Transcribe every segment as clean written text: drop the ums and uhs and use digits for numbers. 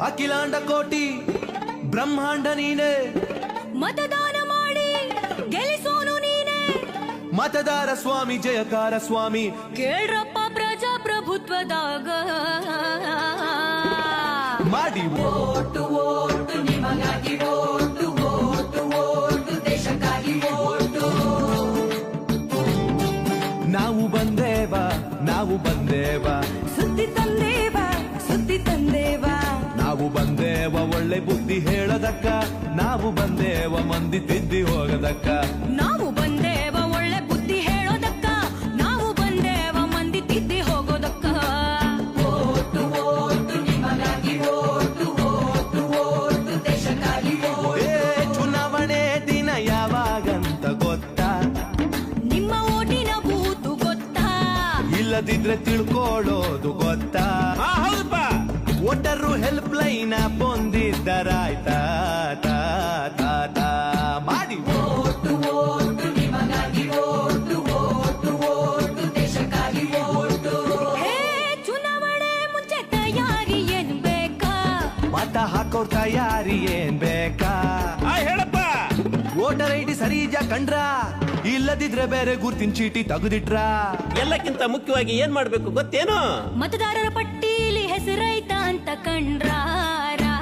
ಅಖಿಲಾಂಡ ಕೋಟಿ ಬ್ರಹ್ಮಾಂಡ ನೀನೆ, ಮತದಾನ ಮಾಡಿ ಗೆಲ್ಲಿಸೋನು ನೀನೆ. ಮತದಾರ ಸ್ವಾಮಿ ಜಯಕಾರ ಸ್ವಾಮಿ, ಕೇಳ್ರಪ್ಪ ಪ್ರಜಾಪ್ರಭುತ್ವದಾಗ ಮಾಡಿ ಓಟು ಓಟು ನಿಮಗಾಗಿ ಓಟು ಓಟು ಓಟು ದೇಶಕ್ಕಾಗಿ ಓಟು. ನಾವು ಬಂದೇವ ನಾವು ಬಂದೇವ, ಸುದ್ದಿ ತಂದೇವ ಸುದ್ದಿ ತಂದೇವ. ನಾವು ಬಂದೇವ ಒಳ್ಳೆ ಬುದ್ಧಿ ಹೇಳದಕ್ಕ, ನಾವು ಬಂದೇವ ಮಂದಿ ತಿದ್ದಿ ಹೋಗದಕ್ಕ. ನಾವು ಬಂದೇವ ಒಳ್ಳೆ ಬುದ್ಧಿ ಹೇಳೋದಕ್ಕ, ನಾವು ಬಂದೇವ ಮಂದಿ ತಿದ್ದಿ ಹೋಗೋದಕ್ಕ. ಓಟು ಓಟು ನಿಮಗಾಗಿ ಓಟು ಓಟು ಓಟು ದೇಶಕ್ಕಾಗಿ ಓಟು. ಚುನಾವಣೆ ದಿನ ಯಾವಾಗಂತ ಗೊತ್ತಾ? ನಿಮ್ಮ ಓಟಿನ ಬೂತು ಗೊತ್ತಾ? ಇಲ್ಲದಿದ್ರೆ ತಿಳ್ಕೊಳ್ಳೋದು ಗೊತ್ತಾ? ಹೌದಪ್ಪ. ವೋಟರು ಹೆಲ್ಪ್ ಲೈನ್ ಬಂದಿದ್ದರಾಯ್ತಾ? ತಾ ತಾ ತಾ ಮಾಡಿ ಓಟು ಓಟು ನಿಮಗಾಗಿ ಓಟು ಓಟು ಓಟು ದೇಶಕ್ಕಾಗಿ ಓಟು. ಹೇ ಚುನಾವಣೆ ಮುಂಚೆ ತಯಾರಿ ಏನ್ ಬೇಕಾ? ಮತ ಹಾಕೋ ತಯಾರಿ ಏನ್ ಬೇಕಾ? ಹೇಳಪ್ಪ. ವೋಟರ್ ಐಡಿ ಸರಿ ಇದ್ಯಾ ಕಂಡ್ರ? ಇಲ್ಲದಿದ್ರೆ ಬೇರೆ ಗುರ್ತಿನ ಚೀಟಿ ತೆಗೆದಿಟ್ರ? ಎಲ್ಲಕ್ಕಿಂತ ಮುಖ್ಯವಾಗಿ ಏನ್ ಮಾಡ್ಬೇಕು ಗೊತ್ತೇನು? ಮತದಾರರ ಪಟ್ಟೀಲಿ ಹೆಸರೈತ ಅಂತ ಕಂಡ್ರ ರಾ,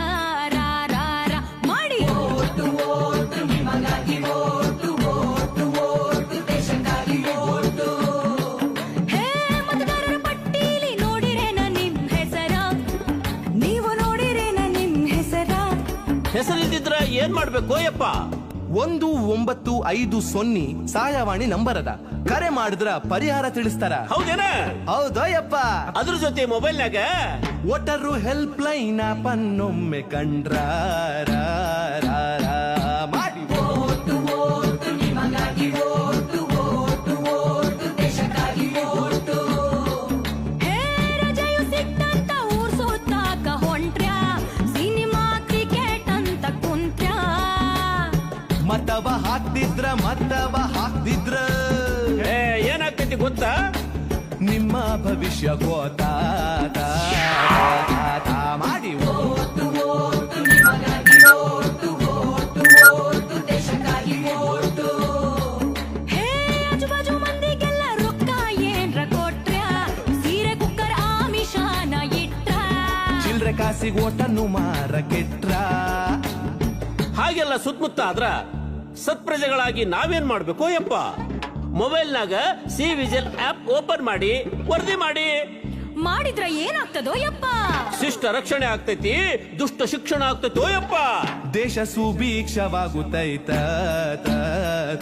ರಾ, ರಾ, ರಾ. ಮಾಡಿ ಓಟು ಓಟು ನಿಮಗಾಗಿ ಓಟು ಓಟು ಓಟು ದೇಶಕ್ಕಾಗಿ ಓಟು. ಹೇ ಮತದಾರರ ಪಟ್ಟೀಲಿ ನೋಡಿರೇನ ನಿಮ್ ಹೆಸರ? ನೀವು ನೋಡಿರೇನ ನಿಮ್ ಹೆಸರ? ಹೆಸರಿದ್ದಿದ್ರ ಏನ್ ಮಾಡ್ಬೇಕು ಯಪ್ಪ? 1950 ಸಹಾಯವಾಣಿ ನಂಬರ್ ಅದ, ಕರೆ ಮಾಡಿದ್ರ ಪರಿಹಾರ ತಿಳಿಸ್ತಾರ. ಹೌದೇನ? ಹೌದಯ್ಯಪ್ಪ. ಅದ್ರ ಜೊತೆ ಮೊಬೈಲ್ನಾಗ ವೋಟರು ಹೆಲ್ಪ್ ಲೈನ್ ಪನ್ನೊಮ್ಮೆ ಕಂಡ್ರ ರಾ, ರಾ, ರಾ. ಮಾಡಿ ಓಟು ಓಟು ನಿಮಗಾಗಿ ಓಟು ಓಟು ಓಟು ದೇಶಕ್ಕಾಗಿ ಓಟು. ಹೇ ರಜೆಯು ಸಿಕ್ತಂತ ಊರ್ ಸುತ್ತಾಕ ಹೊಂಟ್ರ್ಯಾ? ಸಿನಿಮಾ ಕ್ರಿಕೆಟ್ ಅಂತ ಕುಂತ್ರ್ಯಾ? ಮತವ ಹಾಕ್ದಿದ್ರ ಏನಾಗ್ತೈತಿ ಗೊತ್ತಾ? ನಿಮ್ಮ ಭವಿಷ್ಯ ಗೋತಾ ತಾ, ತಾ, ತಾ. ಮಾಡಿ ಓಟು ಓಟು ನಿಮಗಾಗಿ ಓಟು ಓಟು ಓಟು ದೇಶಕ್ಕಾಗಿ ಓಟು. ಹೇ ಆಜುಬಾಜು ಮಂದಿಗೆಲ್ಲ ರೊಕ್ಕ ಏನ್ರ ಕೊಟ್ರ್ಯಾ? ಸೀರೆ ಕುಕ್ಕರ್ ಆಮಿಷಾನ ಇಟ್ರ? ಚಿಲ್ರೆ ಕಾಸಿಗೆ ಓಟನ್ನು ಮಾರ ಕೆಟ್ರ? ಹಾಗೆಲ್ಲ ಸುತ್ತಮುತ್ತ ಆದ್ರ ಸತ್ಪ್ರಜೆಗಳಾಗಿ ನಾವೇನ್ ಮಾಡ್ಬೇಕು ಯಪ್ಪ? ಮೊಬೈಲ್ನಾಗ ಸಿ ವಿಜಿಲ್ ಆಪ್ ಓಪನ್ ಮಾಡಿ ವರದಿ ಮಾಡಿ. ಮಾಡಿದ್ರ ಏನಾಗ್ತದೋ ಯಪ್ಪ? ಶಿಷ್ಟ ರಕ್ಷಣೆ ಆಗ್ತೈತಿ, ದುಷ್ಟ ಶಿಕ್ಷಣ ಆಗ್ತೈತೋ ಯಪ್ಪ. ದೇಶ ಸುಭೀಕ್ಷವಾಗುತ್ತೈತ ತಾ,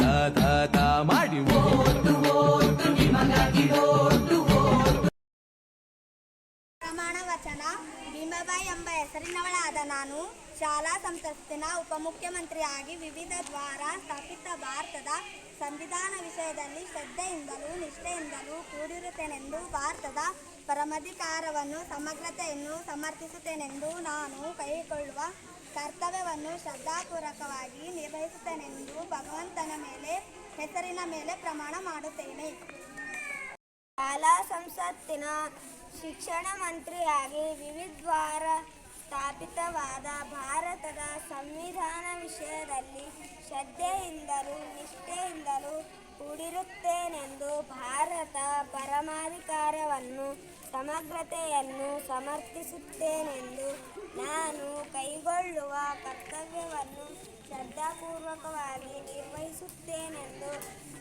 ತಾ, ತಾ, ತಾ. ಮಾಡಿ ಓಟು ಓಟು ನಿಮಗಾಗಿ ಓಟು ಓಟು. ಪ್ರಮಾಣ ವಚನ. ಭೀಮಬಾಯಿ ಎಂಬ ಹೆಸರಿನವಳಾದ ನಾನು ಶಾಲಾ ಸಂಸತ್ತಿನ ಉಪಮುಖ್ಯಮಂತ್ರಿಯಾಗಿ ವಿವಿಧ ದ್ವಾರ ಸ್ಥಾಪಿತ ಭಾರತದ ಸಂವಿಧಾನ ವಿಷಯದಲ್ಲಿ ಶ್ರದ್ಧೆಯಿಂದಲೂ ನಿಷ್ಠೆಯಿಂದಲೂ ಕೂಡಿರುತ್ತೇನೆಂದು, ಭಾರತದ ಪರಮಾಧಿಕಾರವನ್ನು ಸಮಗ್ರತೆಯನ್ನು ಸಮರ್ಥಿಸುತ್ತೇನೆಂದು, ನಾನು ಕೈಗೊಳ್ಳುವ ಕರ್ತವ್ಯವನ್ನು ಶ್ರದ್ಧಾಪೂರ್ವಕವಾಗಿ ನಿರ್ವಹಿಸುತ್ತೇನೆಂದು ಭಗವಂತನ ಮೇಲೆ ಹೆಸರಿನ ಮೇಲೆ ಪ್ರಮಾಣ ಮಾಡುತ್ತೇನೆ. ಶಾಲಾ ಸಂಸತ್ತಿನ ಶಿಕ್ಷಣ ಮಂತ್ರಿಯಾಗಿ ವಿವಿಧ ದ್ವಾರ ಸ್ಥಾಪಿತವಾದ ಭಾರತದ ಸಂವಿಧಾನ ವಿಷಯದಲ್ಲಿ ಶ್ರದ್ಧೆಯಿಂದಲೂ ನಿಷ್ಠೆಯಿಂದಲೂ ಕೂಡಿರುತ್ತೇನೆಂದು, ಭಾರತ ಪರಮಾಧಿಕಾರವನ್ನು ಸಮಗ್ರತೆಯನ್ನು ಸಮರ್ಥಿಸುತ್ತೇನೆಂದು, ನಾನು ಕೈಗೊಳ್ಳುವ ಕರ್ತವ್ಯವನ್ನು ಶ್ರದ್ಧಾಪೂರ್ವಕವಾಗಿ ನಿರ್ವಹಿಸುತ್ತೇನೆಂದು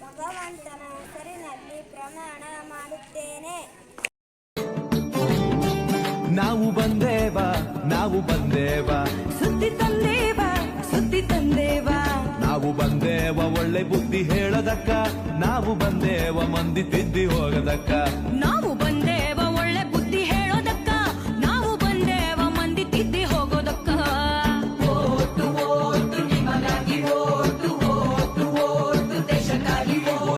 ಭಗವಂತನ ಹೆಸರಿನಲ್ಲಿ ಪ್ರಮಾಣ ಮಾಡುತ್ತೇನೆ. ನಾವು ಬಂದೇವ ನಾವು ಬಂದೇವ, ಸುದ್ದಿ ತಂದೇವ ಸುದ್ದಿ ತಂದೇವ. ನಾವು ಬಂದೇವ ಒಳ್ಳೆ ಬುದ್ಧಿ ಹೇಳದಕ್ಕ, ನಾವು ಬಂದೇವ ಮಂದಿ ತಿದ್ದಿ ಹೋಗದಕ್ಕ. ನಾವು ಬಂದೇ